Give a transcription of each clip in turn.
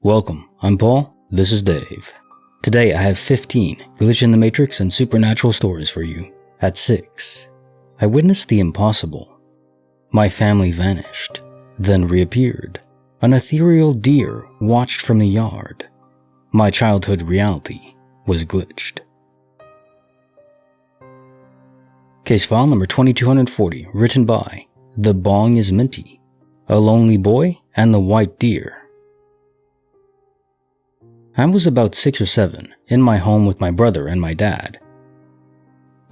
Welcome, I'm Paul, this is Dave. Today I have 15 Glitch in the Matrix and supernatural stories for you. At 6, I witnessed the impossible. My family vanished, then reappeared. An ethereal deer watched from the yard. My childhood reality was glitched. Case file number 2240, written by The Bong is Minty, A Lonely Boy and the White Deer. I was about 6 or 7, in my home with my brother and my dad.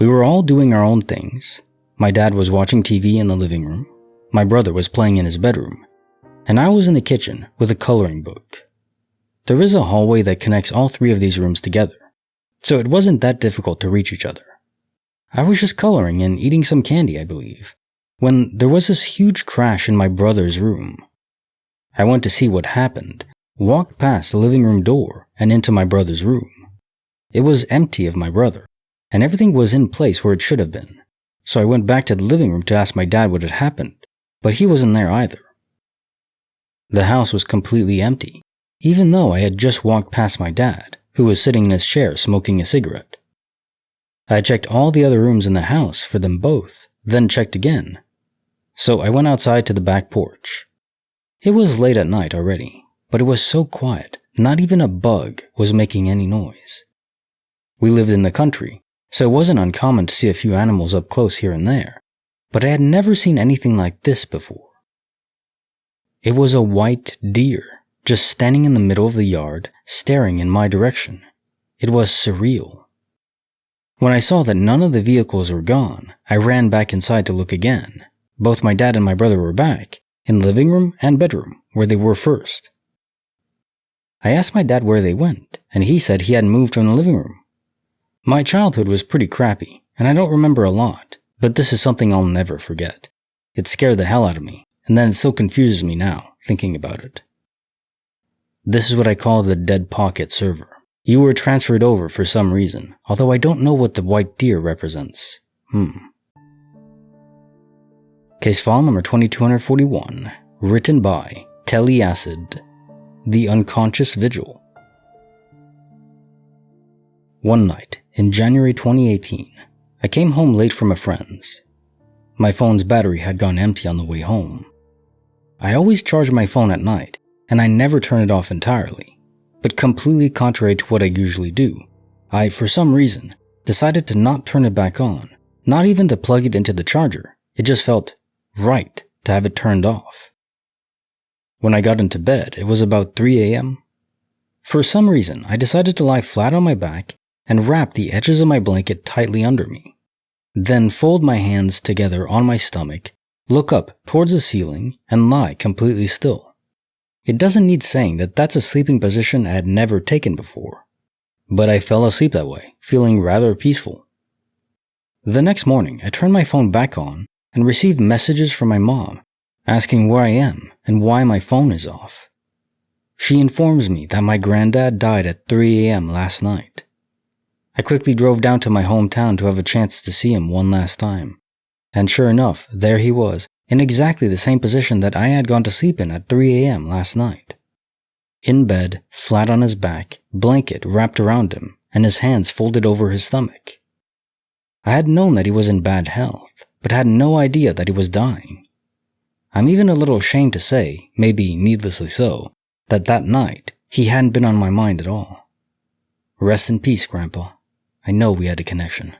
We were all doing our own things. My dad was watching TV in the living room, my brother was playing in his bedroom, and I was in the kitchen with a coloring book. There is a hallway that connects all 3 of these rooms together, so it wasn't that difficult to reach each other. I was just coloring and eating some candy, I believe, when there was this huge crash in my brother's room. I went to see what happened, walked past the living room door and into my brother's room. It was empty of my brother, and everything was in place where it should have been. So I went back to the living room to ask my dad what had happened, but he wasn't there either. The house was completely empty, even though I had just walked past my dad, who was sitting in his chair smoking a cigarette. I checked all the other rooms in the house for them both, then checked again. So I went outside to the back porch. It was late at night already, but it was so quiet, not even a bug was making any noise. We lived in the country, so it wasn't uncommon to see a few animals up close here and there, but I had never seen anything like this before. It was a white deer, just standing in the middle of the yard, staring in my direction. It was surreal. When I saw that none of the vehicles were gone, I ran back inside to look again. Both my dad and my brother were back, in the living room and bedroom, where they were first. I asked my dad where they went, and he said he hadn't moved from the living room. My childhood was pretty crappy, and I don't remember a lot, but this is something I'll never forget. It scared the hell out of me, and then it still confuses me now, thinking about it. This is what I call the dead pocket server. You were transferred over for some reason, although I don't know what the white deer represents. Case file number 2241, written by Acid. The Unconscious Vigil. One night, in January 2018, I came home late from a friend's. My phone's battery had gone empty on the way home. I always charge my phone at night, and I never turn it off entirely. But completely contrary to what I usually do, I, for some reason, decided to not turn it back on, not even to plug it into the charger. It just felt right to have it turned off. When I got into bed, it was about 3 a.m. For some reason, I decided to lie flat on my back and wrap the edges of my blanket tightly under me. Then fold my hands together on my stomach, look up towards the ceiling, and lie completely still. It doesn't need saying that that's a sleeping position I had never taken before. But I fell asleep that way, feeling rather peaceful. The next morning, I turned my phone back on and received messages from my mom asking where I am and why my phone is off. She informs me that my granddad died at 3 a.m. last night. I quickly drove down to my hometown to have a chance to see him one last time. And sure enough, there he was, in exactly the same position that I had gone to sleep in at 3 a.m. last night. In bed, flat on his back, blanket wrapped around him, and his hands folded over his stomach. I had known that he was in bad health, but had no idea that he was dying. I'm even a little ashamed to say, maybe needlessly so, that night he hadn't been on my mind at all. Rest in peace, Grandpa. I know we had a connection.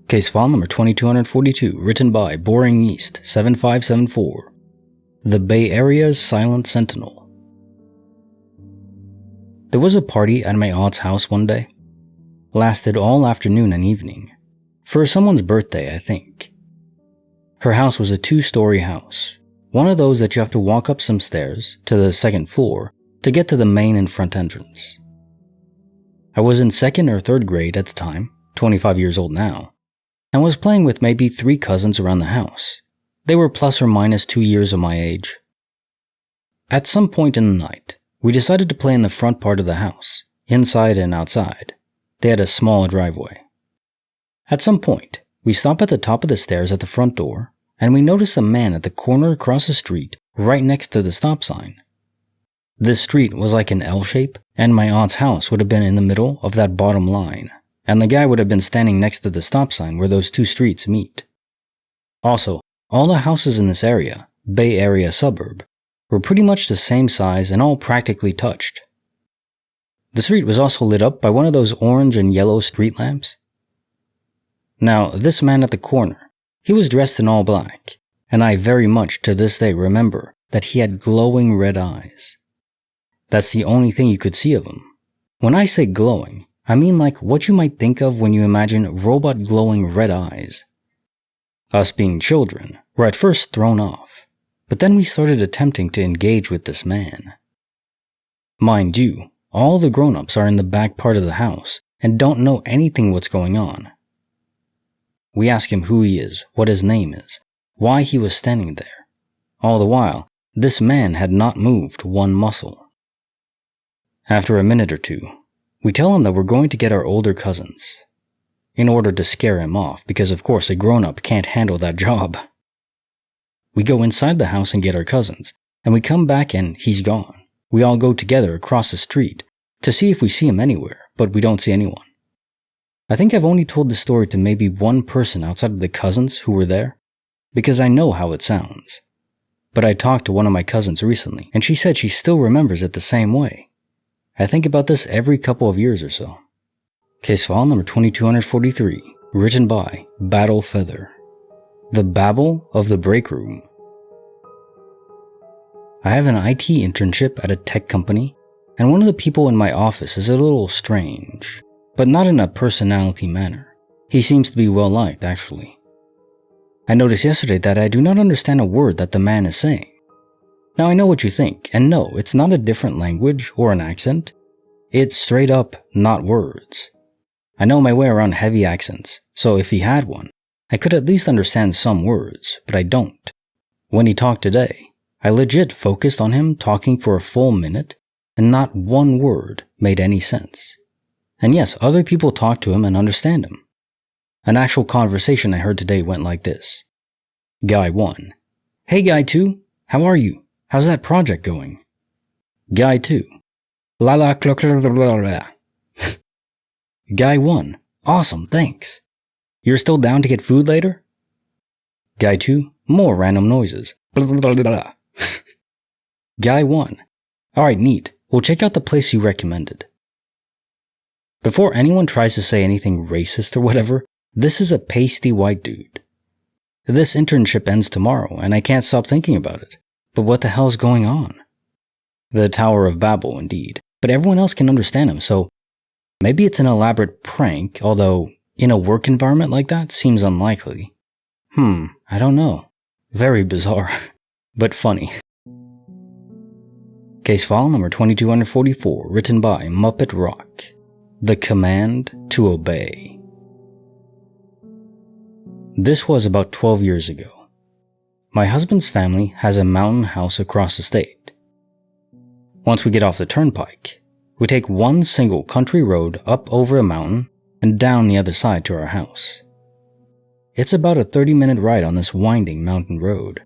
Case file number 2242, written by Boring East 7574. The Bay Area's Silent Sentinel. There was a party at my aunt's house one day. Lasted all afternoon and evening. For someone's birthday, I think. Her house was a 2-story house, one of those that you have to walk up some stairs to the second floor to get to the main and front entrance. I was in 2nd or 3rd grade at the time, 25 years old now, and was playing with maybe 3 cousins around the house. They were plus or minus 2 years of my age. At some point in the night, we decided to play in the front part of the house, inside and outside. They had a small driveway. At some point, we stop at the top of the stairs at the front door, and we notice a man at the corner across the street, right next to the stop sign. This street was like an L shape, and my aunt's house would have been in the middle of that bottom line, and the guy would have been standing next to the stop sign where those two streets meet. Also, all the houses in this area, Bay Area suburb, were pretty much the same size and all practically touched. The street was also lit up by one of those orange and yellow street lamps. Now, this man at the corner, he was dressed in all black, and I very much to this day remember that he had glowing red eyes. That's the only thing you could see of him. When I say glowing, I mean like what you might think of when you imagine robot glowing red eyes. Us being children were at first thrown off, but then we started attempting to engage with this man. Mind you, all the grown-ups are in the back part of the house and don't know anything what's going on. We ask him who he is, what his name is, why he was standing there. All the while, this man had not moved one muscle. After a minute or two, we tell him that we're going to get our older cousins, in order to scare him off, because of course a grown-up can't handle that job. We go inside the house and get our cousins, and we come back and he's gone. We all go together across the street to see if we see him anywhere, but we don't see anyone. I think I've only told this story to maybe one person outside of the cousins who were there, because I know how it sounds. But I talked to one of my cousins recently, and she said she still remembers it the same way. I think about this every couple of years or so. Case file number 2243, written by Battle Feather. The Babble of the Break Room. I have an IT internship at a tech company, and one of the people in my office is a little strange, but not in a personality manner. He seems to be well liked, actually. I noticed yesterday that I do not understand a word that the man is saying. Now I know what you think, and no, it's not a different language or an accent. It's straight up not words. I know my way around heavy accents, so if he had one, I could at least understand some words, but I don't. When he talked today, I legit focused on him talking for a full minute, and not one word made any sense. And yes, other people talk to him and understand him. An actual conversation I heard today went like this. Guy 1. Hey Guy 2, how are you? How's that project going? Guy 2. La la cla cla blah blah blah. Guy 1. Awesome, thanks. You're still down to get food later? Guy 2. More random noises. Blah blah blah blah. Guy 1. Alright, neat. We'll check out the place you recommended. Before anyone tries to say anything racist or whatever, this is a pasty white dude. This internship ends tomorrow, and I can't stop thinking about it. But what the hell's going on? The Tower of Babble, indeed. But everyone else can understand him, so maybe it's an elaborate prank, although in a work environment like that seems unlikely. I don't know. Very bizarre, but funny. Case file number 2244, written by Muppet Rock. The Command to Obey. This was about 12 years ago. My husband's family has a mountain house across the state. Once we get off the turnpike, we take one single country road up over a mountain and down the other side to our house. It's about a 30-minute ride on this winding mountain road.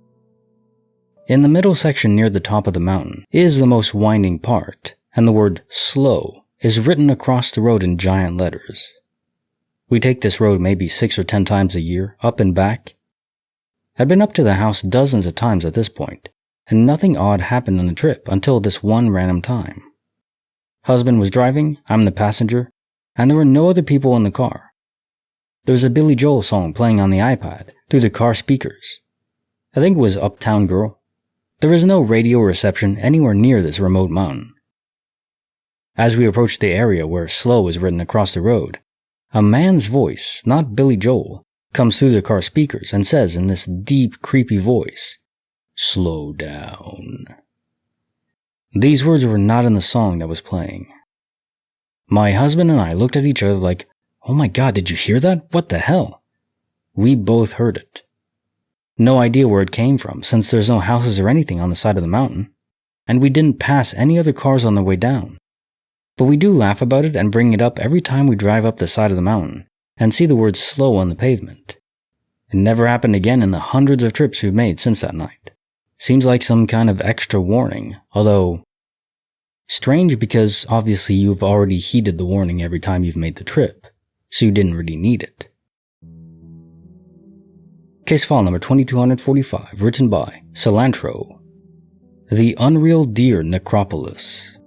In the middle section near the top of the mountain is the most winding part, and the word slow is written across the road in giant letters. We take this road maybe 6 or 10 times a year, up and back. I'd been up to the house dozens of times at this point, and nothing odd happened on the trip until this one random time. Husband was driving, I'm the passenger, and there were no other people in the car. There was a Billy Joel song playing on the iPad through the car speakers. I think it was Uptown Girl. There was no radio reception anywhere near this remote mountain. As we approached the area where slow is written across the road, a man's voice, not Billy Joel, comes through the car speakers and says in this deep, creepy voice, "Slow down." These words were not in the song that was playing. My husband and I looked at each other like, oh my god, did you hear that? What the hell? We both heard it. No idea where it came from, since there's no houses or anything on the side of the mountain, and we didn't pass any other cars on the way down. But we do laugh about it and bring it up every time we drive up the side of the mountain and see the word slow on the pavement. It never happened again in the hundreds of trips we've made since that night. Seems like some kind of extra warning, although Strange because obviously you've already heeded the warning every time you've made the trip, so you didn't really need it. Case file number 2245, written by Cilantro. The Unreal Deer Necropolis.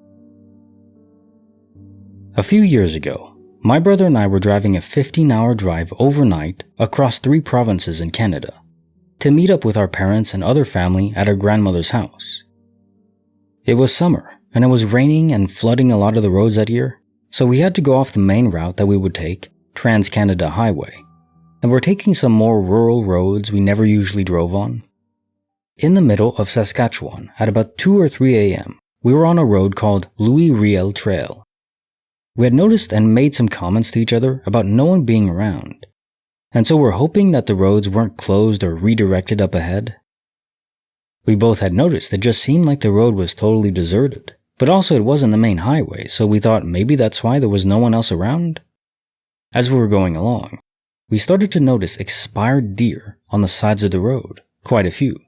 A few years ago, my brother and I were driving a 15-hour drive overnight across 3 provinces in Canada to meet up with our parents and other family at our grandmother's house. It was summer, and it was raining and flooding a lot of the roads that year, so we had to go off the main route that we would take, Trans-Canada Highway, and we're taking some more rural roads we never usually drove on. In the middle of Saskatchewan, at about 2 or 3 a.m., we were on a road called Louis Riel Trail. We had noticed and made some comments to each other about no one being around, and so we're hoping that the roads weren't closed or redirected up ahead. We both had noticed it just seemed like the road was totally deserted, but also it wasn't the main highway, so we thought maybe that's why there was no one else around. As we were going along, we started to notice expired deer on the sides of the road, quite a few.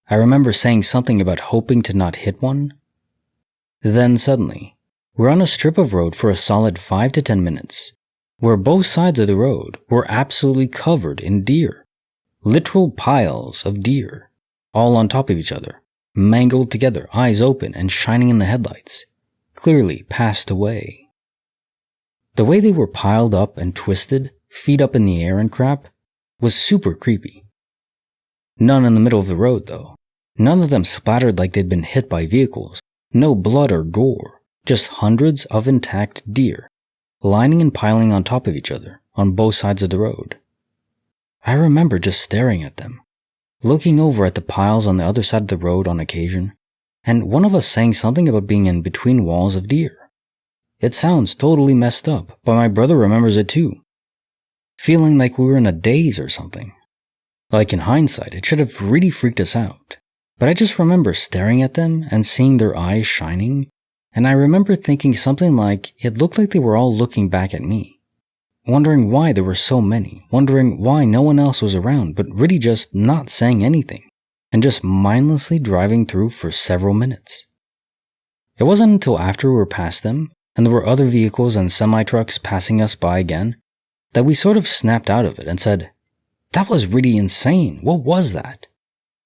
I remember saying something about hoping to not hit one. Then suddenly, we're on a strip of road for a solid 5 to 10 minutes, where both sides of the road were absolutely covered in deer. Literal piles of deer, all on top of each other, mangled together, eyes open and shining in the headlights, clearly passed away. The way they were piled up and twisted, feet up in the air and crap, was super creepy. None in the middle of the road though. None of them splattered like they'd been hit by vehicles. No blood or gore. Just hundreds of intact deer, lining and piling on top of each other, on both sides of the road. I remember just staring at them, looking over at the piles on the other side of the road on occasion, and one of us saying something about being in between walls of deer. It sounds totally messed up, but my brother remembers it too. Feeling like we were in a daze or something. Like in hindsight, it should have really freaked us out. But I just remember staring at them and seeing their eyes shining, and I remember thinking something like it looked like they were all looking back at me. Wondering why there were so many, wondering why no one else was around, but really just not saying anything, and just mindlessly driving through for several minutes. It wasn't until after we were past them, and there were other vehicles and semi-trucks passing us by again, that we sort of snapped out of it and said, "That was really insane. What was that?"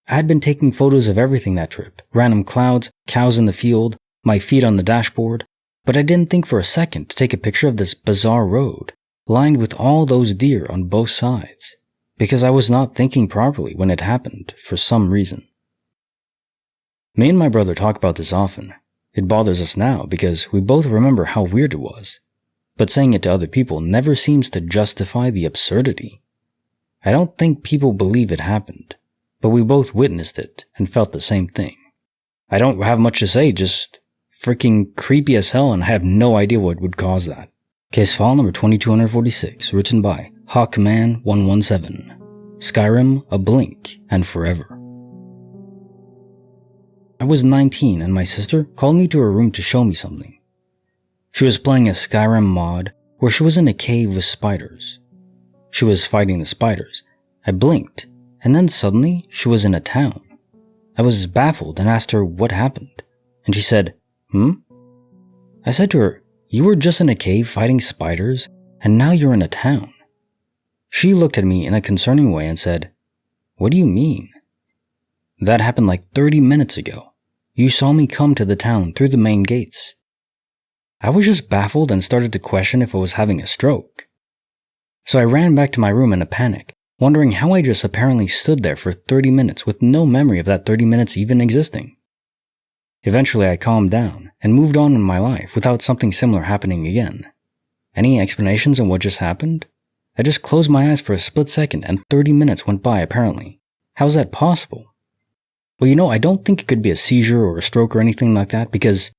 I had been taking photos of everything that trip, random clouds, cows in the field, my feet on the dashboard, but I didn't think for a second to take a picture of this bizarre road, lined with all those deer on both sides, because I was not thinking properly when it happened for some reason. Me and my brother talk about this often. It bothers us now because we both remember how weird it was, but saying it to other people never seems to justify the absurdity. I don't think people believe it happened, but we both witnessed it and felt the same thing. I don't have much to say, just freaking creepy as hell, and I have no idea what would cause that. Case file number 2246, written by Hawkman117. Skyrim, A Blink, and Forever. I was 19 and my sister called me to her room to show me something. She was playing a Skyrim mod where she was in a cave with spiders. She was fighting the spiders. I blinked, and then suddenly she was in a town. I was baffled and asked her what happened, and she said, I said to her, "You were just in a cave fighting spiders, and now you're in a town." She looked at me in a concerning way and said, "What do you mean?" "That happened like 30 minutes ago. You saw me come to the town through the main gates." I was just baffled and started to question if I was having a stroke. So I ran back to my room in a panic, wondering how I just apparently stood there for 30 minutes with no memory of that 30 minutes even existing. Eventually I calmed down and moved on in my life without something similar happening again. Any explanations on what just happened? I just closed my eyes for a split second and 30 minutes went by apparently. How's that possible? Well, I don't think it could be a seizure or a stroke or anything like that, because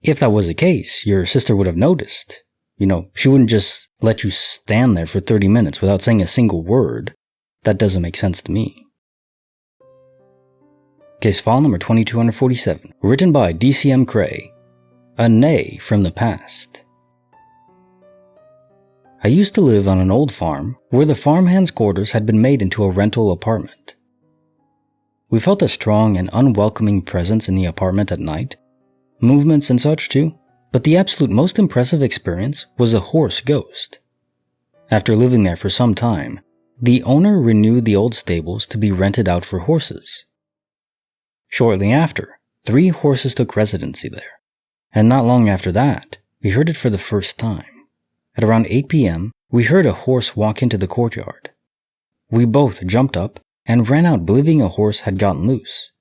if that was the case, your sister would have noticed. She wouldn't just let you stand there for 30 minutes without saying a single word. That doesn't make sense to me. Case file number 2247, written by DCM Cray. A Neigh from the Past. I used to live on an old farm where the farmhand's quarters had been made into a rental apartment. We felt a strong and unwelcoming presence in the apartment at night. movements and such too, but the absolute most impressive experience was a horse ghost. After living there for some time, the owner renewed the old stables to be rented out for horses. Shortly after, 3 horses took residency there, and not long after that, we heard it for the first time. At around 8 p.m., we heard a horse walk into the courtyard. We both jumped up and ran out believing a horse had gotten loose.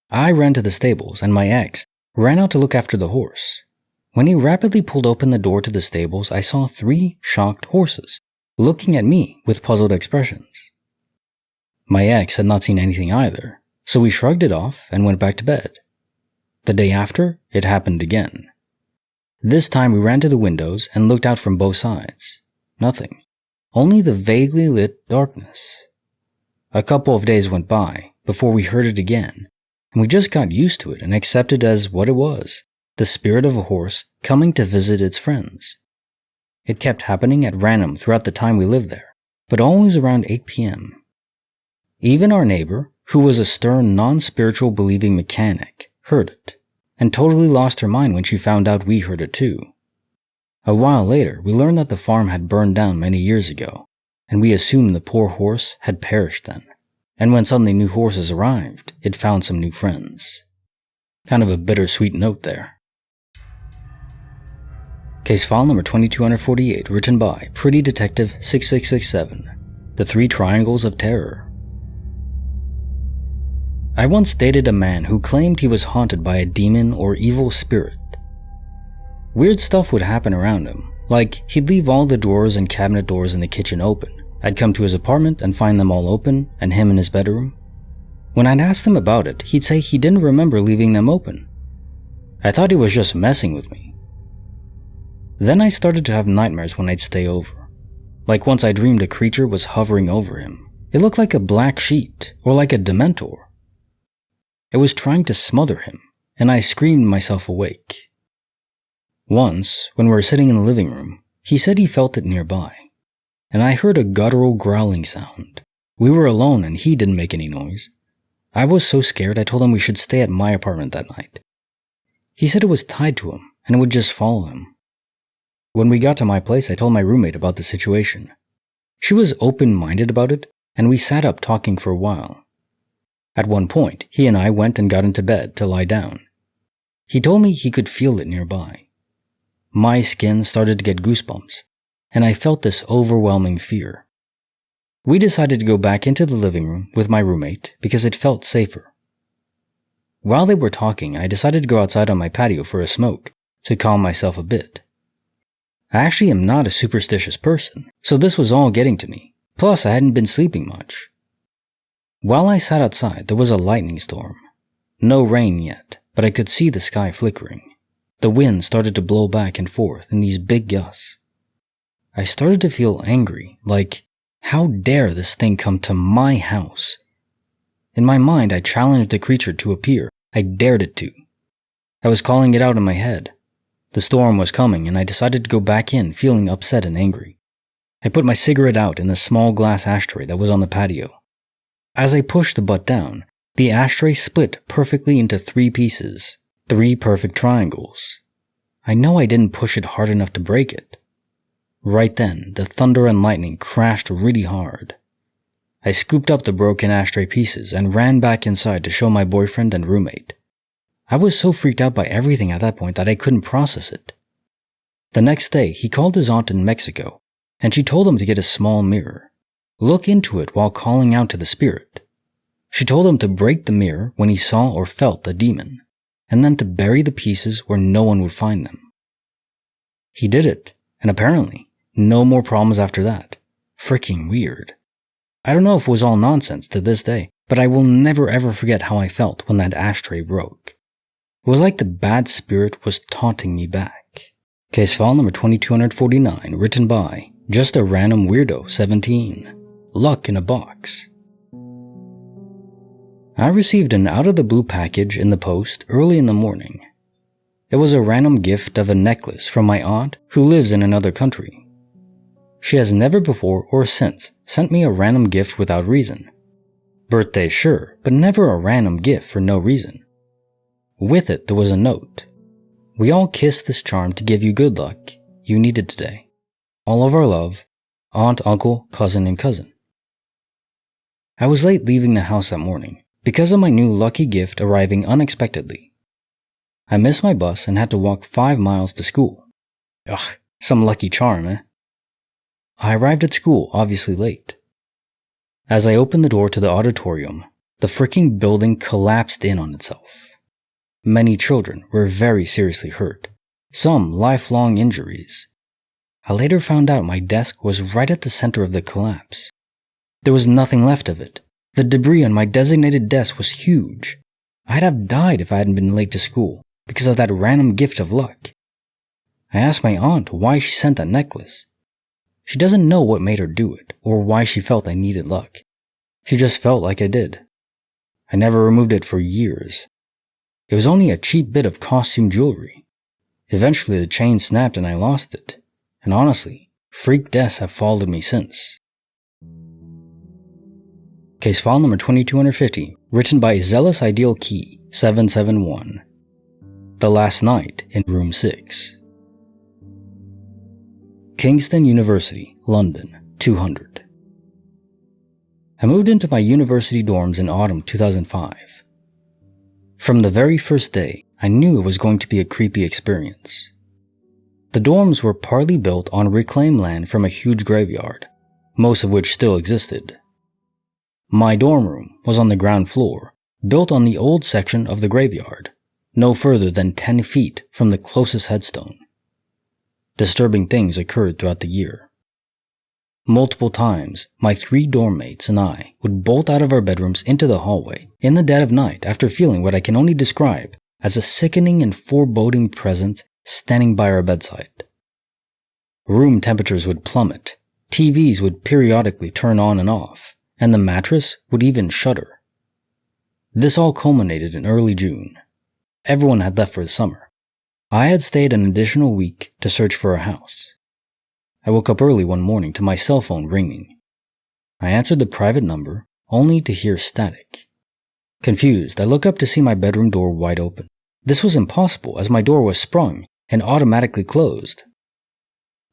I ran to the stables and my ex ran out to look after the horse. When he rapidly pulled open the door to the stables, I saw 3 shocked horses looking at me with puzzled expressions. My ex had not seen anything either, so we shrugged it off and went back to bed. The day after, it happened again. This time we ran to the windows and looked out from both sides. Nothing. Only the vaguely lit darkness. A couple of days went by before we heard it again, and we just got used to it and accepted as what it was, the spirit of a horse coming to visit its friends. It kept happening at random throughout the time we lived there, but always around 8 p.m. Even our neighbor, who was a stern, non-spiritual believing mechanic, heard it, and totally lost her mind when she found out we heard it too. A while later, we learned that the farm had burned down many years ago, and we assumed the poor horse had perished then. And when suddenly new horses arrived, it found some new friends. Kind of a bittersweet note there. Case file number 2248, written by Pretty Detective 6667, The 3 Triangles of Terror. I once dated a man who claimed he was haunted by a demon or evil spirit. Weird stuff would happen around him, like he'd leave all the drawers and cabinet doors in the kitchen open. I'd come to his apartment and find them all open, and him in his bedroom. When I'd asked him about it, he'd say he didn't remember leaving them open. I thought he was just messing with me. Then I started to have nightmares when I'd stay over. Like once I dreamed a creature was hovering over him. It looked like a black sheet, or like a dementor. It was trying to smother him, and I screamed myself awake. Once, when we were sitting in the living room, he said he felt it nearby, and I heard a guttural growling sound. We were alone and he didn't make any noise. I was so scared I told him we should stay at my apartment that night. He said it was tied to him and it would just follow him. When we got to my place, I told my roommate about the situation. She was open-minded about it, and we sat up talking for a while. At one point, he and I went and got into bed to lie down. He told me he could feel it nearby. My skin started to get goosebumps, and I felt this overwhelming fear. We decided to go back into the living room with my roommate because it felt safer. While they were talking, I decided to go outside on my patio for a smoke to calm myself a bit. I actually am not a superstitious person, so this was all getting to me. Plus, I hadn't been sleeping much. While I sat outside, there was a lightning storm. No rain yet, but I could see the sky flickering. The wind started to blow back and forth in these big gusts. I started to feel angry, like, how dare this thing come to my house? In my mind, I challenged the creature to appear. I dared it to. I was calling it out in my head. The storm was coming, and I decided to go back in, feeling upset and angry. I put my cigarette out in the small glass ashtray that was on the patio. As I pushed the butt down, the ashtray split perfectly into 3 pieces, 3 perfect triangles. I know I didn't push it hard enough to break it. Right then, the thunder and lightning crashed really hard. I scooped up the broken ashtray pieces and ran back inside to show my boyfriend and roommate. I was so freaked out by everything at that point that I couldn't process it. The next day, he called his aunt in Mexico, and she told him to get a small mirror. Look into it while calling out to the spirit. She told him to break the mirror when he saw or felt a demon, and then to bury the pieces where no one would find them. He did it, and apparently, no more problems after that. Freaking weird. I don't know if it was all nonsense to this day, but I will never ever forget how I felt when that ashtray broke. It was like the bad spirit was taunting me back. Case file number 2249, written by Just a Random Weirdo 17. Luck in a Box. I received an out-of-the-blue package in the post early in the morning. It was a random gift of a necklace from my aunt who lives in another country. She has never before or since sent me a random gift without reason. Birthday, sure, but never a random gift for no reason. With it, there was a note. "We all kiss this charm to give you good luck you needed today. All of our love, aunt, uncle, cousin, and cousin." I was late leaving the house that morning because of my new lucky gift arriving unexpectedly. I missed my bus and had to walk 5 miles to school. Ugh, some lucky charm, eh? I arrived at school obviously late. As I opened the door to the auditorium, the freaking building collapsed in on itself. Many children were very seriously hurt, some lifelong injuries. I later found out my desk was right at the center of the collapse. There was nothing left of it. The debris on my designated desk was huge. I'd have died if I hadn't been late to school because of that random gift of luck. I asked my aunt why she sent that necklace. She doesn't know what made her do it or why she felt I needed luck. She just felt like I did. I never removed it for years. It was only a cheap bit of costume jewelry. Eventually the chain snapped and I lost it. And honestly, freak deaths have followed me since. Case file number 2250, written by Zealous Ideal Key 771. The Last Night in Room 6. Kingston University, London, 200. I moved into my university dorms in autumn 2005. From the very first day, I knew it was going to be a creepy experience. The dorms were partly built on reclaimed land from a huge graveyard, most of which still existed. My dorm room was on the ground floor, built on the old section of the graveyard, no further than 10 feet from the closest headstone. Disturbing things occurred throughout the year. Multiple times, my 3 dorm mates and I would bolt out of our bedrooms into the hallway in the dead of night after feeling what I can only describe as a sickening and foreboding presence standing by our bedside. Room temperatures would plummet, TVs would periodically turn on and off, and the mattress would even shudder. This all culminated in early June. Everyone had left for the summer. I had stayed an additional week to search for a house. I woke up early one morning to my cell phone ringing. I answered the private number, only to hear static. Confused, I looked up to see my bedroom door wide open. This was impossible as my door was sprung and automatically closed.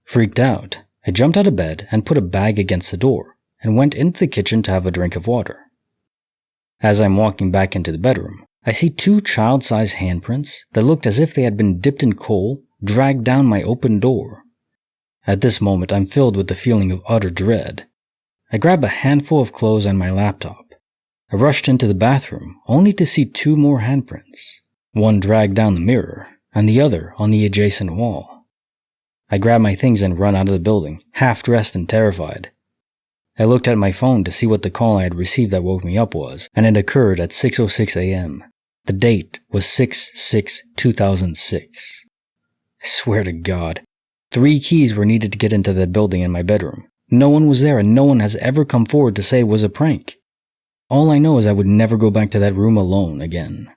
Freaked out, I jumped out of bed and put a bag against the door and went into the kitchen to have a drink of water. As I'm walking back into the bedroom, I see 2 child-sized handprints that looked as if they had been dipped in coal dragged down my open door. At this moment, I'm filled with the feeling of utter dread. I grab a handful of clothes and my laptop. I rushed into the bathroom, only to see 2 more handprints. One dragged down the mirror, and the other on the adjacent wall. I grab my things and run out of the building, half-dressed and terrified. I looked at my phone to see what the call I had received that woke me up was, and it occurred at 6:06 a.m. The date was 6/6/2006. I swear to God, 3 keys were needed to get into that building in my bedroom. No one was there and no one has ever come forward to say it was a prank. All I know is I would never go back to that room alone again.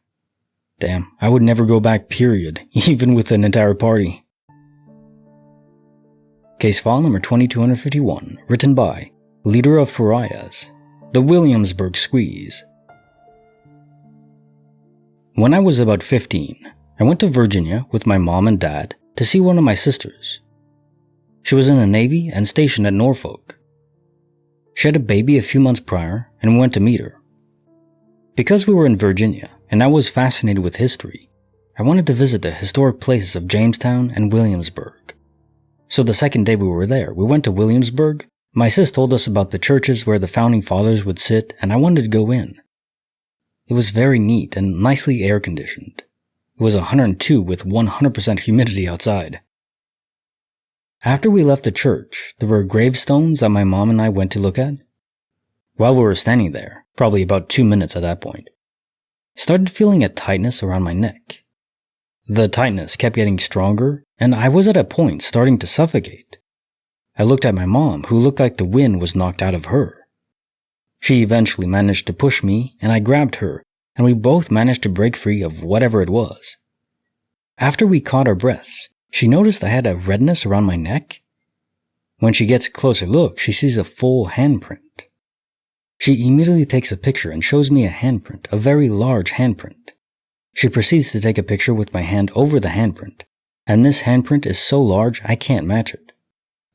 Damn, I would never go back, period, even with an entire party. Case file number 2251, written by Leader of Pariahs, the Williamsburg Squeeze. When I was about 15, I went to Virginia with my mom and dad to see one of my sisters. She was in the Navy and stationed at Norfolk. She had a baby a few months prior and we went to meet her. Because we were in Virginia and I was fascinated with history, I wanted to visit the historic places of Jamestown and Williamsburg. So the second day we were there, we went to Williamsburg. My sis told us about the churches where the founding fathers would sit and I wanted to go in. It was very neat and nicely air-conditioned. It was 102 with 100% humidity outside. After we left the church, there were gravestones that my mom and I went to look at. While we were standing there, probably about 2 minutes at that point, I started feeling a tightness around my neck. The tightness kept getting stronger, and I was at a point starting to suffocate. I looked at my mom, who looked like the wind was knocked out of her. She eventually managed to push me, and I grabbed her, and we both managed to break free of whatever it was. After we caught our breaths, she noticed I had a redness around my neck. When she gets a closer look, she sees a full handprint. She immediately takes a picture and shows me a handprint, a very large handprint. She proceeds to take a picture with my hand over the handprint, and this handprint is so large I can't match it.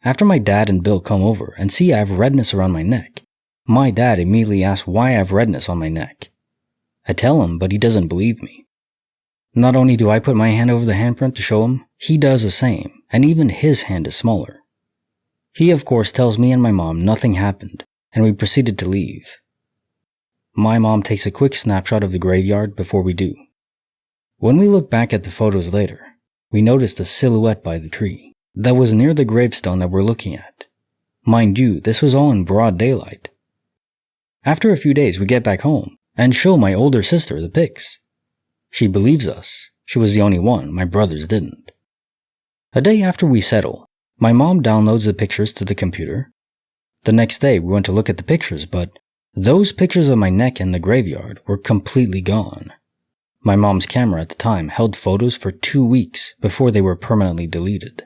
After my dad and Bill come over and see I have redness around my neck, my dad immediately asks why I have redness on my neck. I tell him, but he doesn't believe me. Not only do I put my hand over the handprint to show him, he does the same, and even his hand is smaller. He of course tells me and my mom nothing happened, and we proceeded to leave. My mom takes a quick snapshot of the graveyard before we do. When we look back at the photos later, we noticed a silhouette by the tree that was near the gravestone that we're looking at. Mind you, this was all in broad daylight. After a few days, we get back home and show my older sister the pics. She believes us. She was the only one, my brothers didn't. A day after we settle, my mom downloads the pictures to the computer. The next day, we went to look at the pictures, but those pictures of my neck in the graveyard were completely gone. My mom's camera at the time held photos for 2 weeks before they were permanently deleted.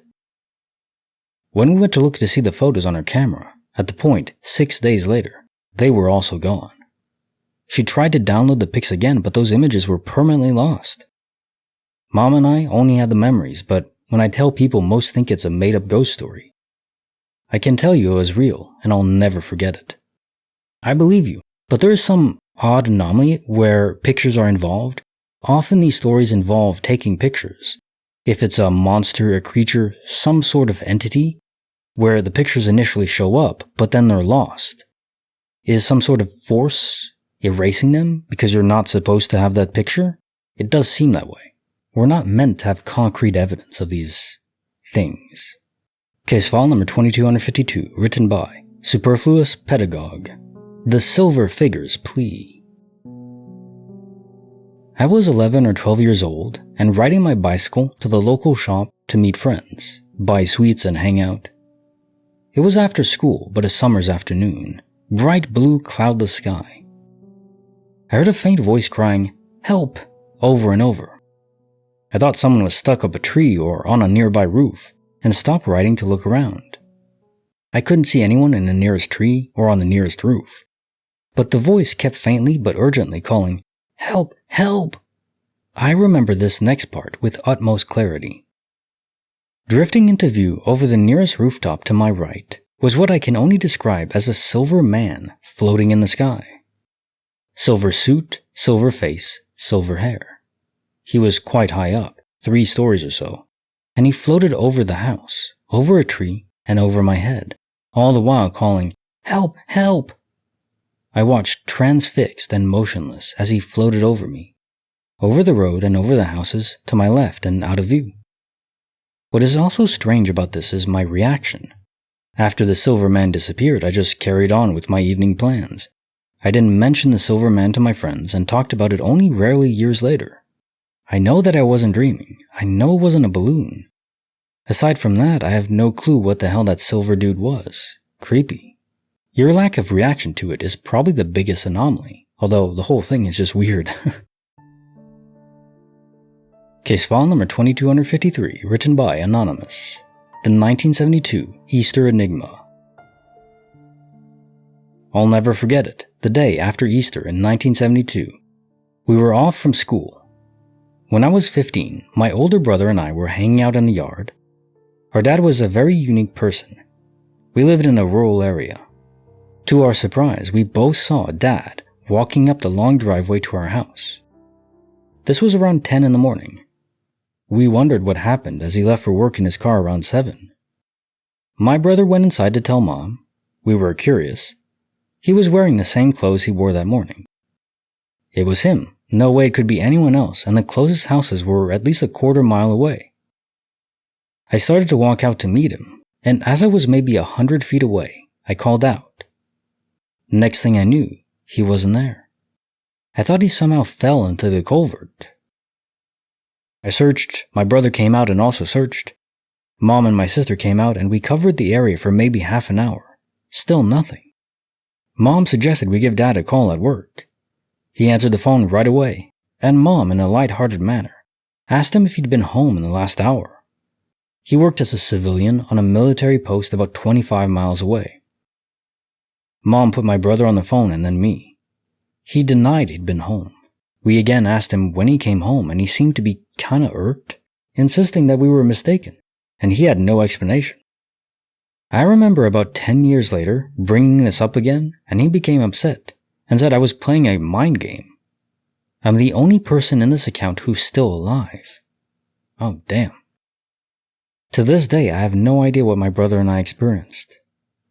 When we went to look to see the photos on her camera, at the point 6 days later, they were also gone. She tried to download the pics again, but those images were permanently lost. Mom and I only had the memories, but when I tell people, most think it's a made-up ghost story. I can tell you it was real, and I'll never forget it. I believe you, but there is some odd anomaly where pictures are involved. Often these stories involve taking pictures. If it's a monster, a creature, some sort of entity, where the pictures initially show up, but then they're lost. Is some sort of force erasing them because you're not supposed to have that picture? It does seem that way. We're not meant to have concrete evidence of these things. Case file number 2252, written by Superfluous Pedagogue. The Silver Figure's Plea. I was 11 or 12 years old and riding my bicycle to the local shop to meet friends, buy sweets and hang out. It was after school, but a summer's afternoon, bright blue cloudless sky. I heard a faint voice crying, "Help!" over and over. I thought someone was stuck up a tree or on a nearby roof and stopped riding to look around. I couldn't see anyone in the nearest tree or on the nearest roof, but the voice kept faintly but urgently calling, "Help! Help!" I remember this next part with utmost clarity. Drifting into view over the nearest rooftop to my right was what I can only describe as a silver man floating in the sky. Silver suit, silver face, silver hair. He was quite high up, 3 stories or so, and he floated over the house, over a tree, and over my head, all the while calling, "Help! Help!" I watched transfixed and motionless as he floated over me, over the road and over the houses to my left and out of view. What is also strange about this is my reaction. After the silver man disappeared, I just carried on with my evening plans. I didn't mention the silver man to my friends and talked about it only rarely years later. I know that I wasn't dreaming. I know it wasn't a balloon. Aside from that, I have no clue what the hell that silver dude was. Creepy. Your lack of reaction to it is probably the biggest anomaly, although the whole thing is just weird. Case file number 2253, written by Anonymous. The 1972 Easter Enigma. I'll never forget it. The day after Easter in 1972. We were off from school. When I was 15, my older brother and I were hanging out in the yard. Our dad was a very unique person. We lived in a rural area. To our surprise, we both saw Dad walking up the long driveway to our house. This was around 10 in the morning. We wondered what happened as he left for work in his car around 7. My brother went inside to tell Mom. We were curious. He was wearing the same clothes he wore that morning. It was him. No way it could be anyone else, and the closest houses were at least a quarter mile away. I started to walk out to meet him, and as I was maybe 100 feet away, I called out. Next thing I knew, he wasn't there. I thought he somehow fell into the culvert. I searched, my brother came out and also searched. Mom and my sister came out and we covered the area for maybe half an hour. Still nothing. Mom suggested we give Dad a call at work. He answered the phone right away, and Mom, in a light-hearted manner, asked him if he'd been home in the last hour. He worked as a civilian on a military post about 25 miles away. Mom put my brother on the phone and then me. He denied he'd been home. We again asked him when he came home, and he seemed to be kinda irked, insisting that we were mistaken, and he had no explanation. I remember about 10 years later bringing this up again, and he became upset and said I was playing a mind game. I'm the only person in this account who's still alive. Oh, damn. To this day, I have no idea what my brother and I experienced.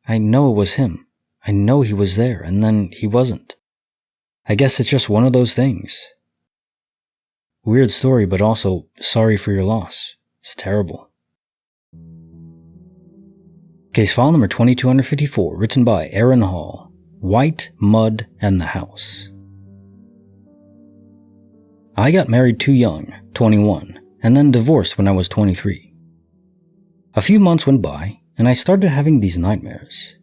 I know it was him. I know he was there, and then he wasn't. I guess it's just one of those things. Weird story, but also sorry for your loss. It's terrible. Case file number 2254, written by Aaron Hall. White, Mud, and the House. I got married too young, 21, and then divorced when I was 23. A few months went by, and I started having these nightmares.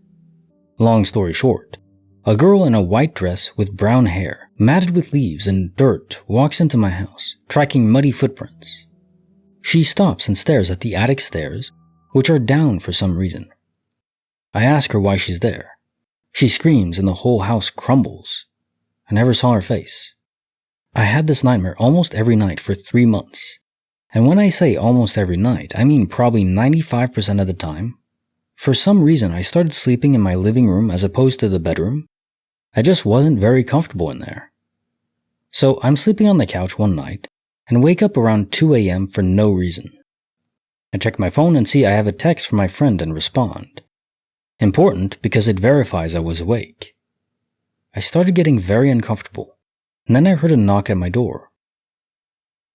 Long story short, a girl in a white dress with brown hair, matted with leaves and dirt, walks into my house, tracking muddy footprints. She stops and stares at the attic stairs, which are down for some reason. I ask her why she's there. She screams and the whole house crumbles. I never saw her face. I had this nightmare almost every night for 3 months. And when I say almost every night, I mean probably 95% of the time. For some reason, I started sleeping in my living room as opposed to the bedroom. I just wasn't very comfortable in there. So I'm sleeping on the couch one night and wake up around 2 a.m. for no reason. I check my phone and see I have a text from my friend and respond. Important because it verifies I was awake. I started getting very uncomfortable, and then I heard a knock at my door.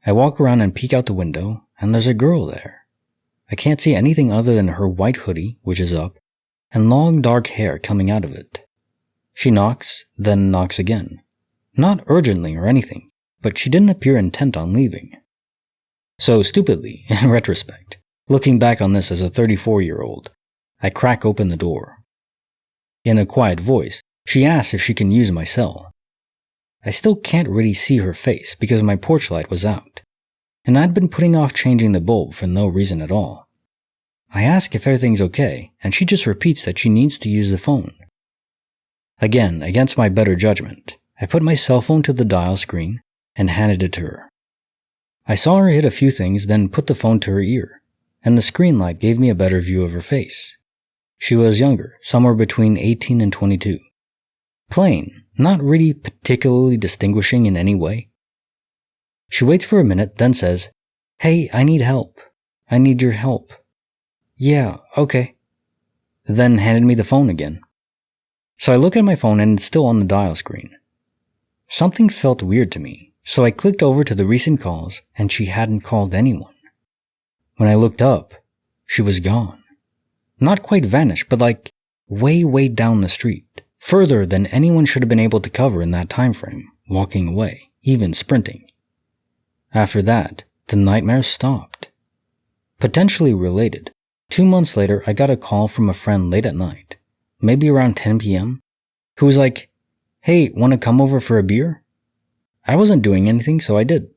I walk around and peek out the window, and there's a girl there. I can't see anything other than her white hoodie, which is up, and long dark hair coming out of it. She knocks, then knocks again. Not urgently or anything, but she didn't appear intent on leaving. So stupidly, in retrospect, looking back on this as a 34-year-old, I crack open the door. In a quiet voice, she asks if she can use my cell. I still can't really see her face because my porch light was out, and I'd been putting off changing the bulb for no reason at all. I ask if everything's okay, and she just repeats that she needs to use the phone. Again, against my better judgment, I put my cell phone to the dial screen and handed it to her. I saw her hit a few things, then put the phone to her ear, and the screen light gave me a better view of her face. She was younger, somewhere between 18 and 22. Plain, not really particularly distinguishing in any way. She waits for a minute, then says, "Hey, I need help. I need your help." "Yeah, okay." Then handed me the phone again. So I look at my phone and it's still on the dial screen. Something felt weird to me, so I clicked over to the recent calls and she hadn't called anyone. When I looked up, she was gone. Not quite vanished, but like way down the street, further than anyone should have been able to cover in that time frame, walking away, even sprinting. After that, the nightmare stopped. Potentially related, 2 months later I got a call from a friend late at night, maybe around 10 p.m., who was like, "Hey, wanna come over for a beer?" I wasn't doing anything, so I did.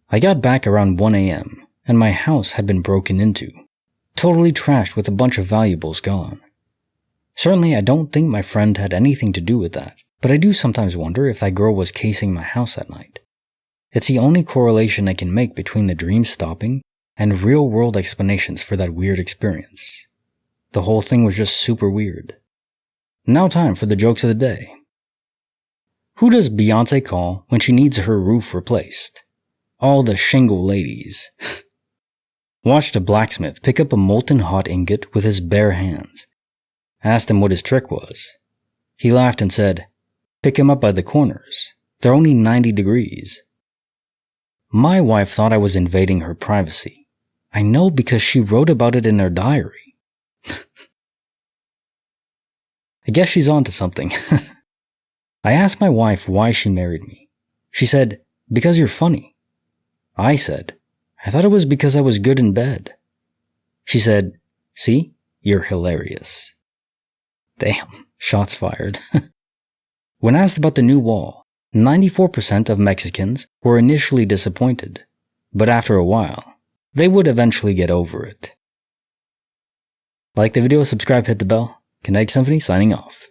I got back around 1 a.m., and my house had been broken into. Totally trashed with a bunch of valuables gone. Certainly I don't think my friend had anything to do with that, but I do sometimes wonder if that girl was casing my house at night. It's the only correlation I can make between the dream stopping and real-world explanations for that weird experience. The whole thing was just super weird. Now time for the jokes of the day. Who does Beyoncé call when she needs her roof replaced? All the shingle ladies. Watched a blacksmith pick up a molten hot ingot with his bare hands. Asked him what his trick was. He laughed and said, "Pick him up by the corners. They're only 90 degrees. My wife thought I was invading her privacy. I know because she wrote about it in her diary. I guess she's onto something. I asked my wife why she married me. She said, "Because you're funny." I said, "I thought it was because I was good in bed." She said, "See, you're hilarious." Damn, shots fired. When asked about the new wall, 94% of Mexicans were initially disappointed, but after a while, they would eventually get over it. Like the video, subscribe, hit the bell. Kinetic Symphony signing off.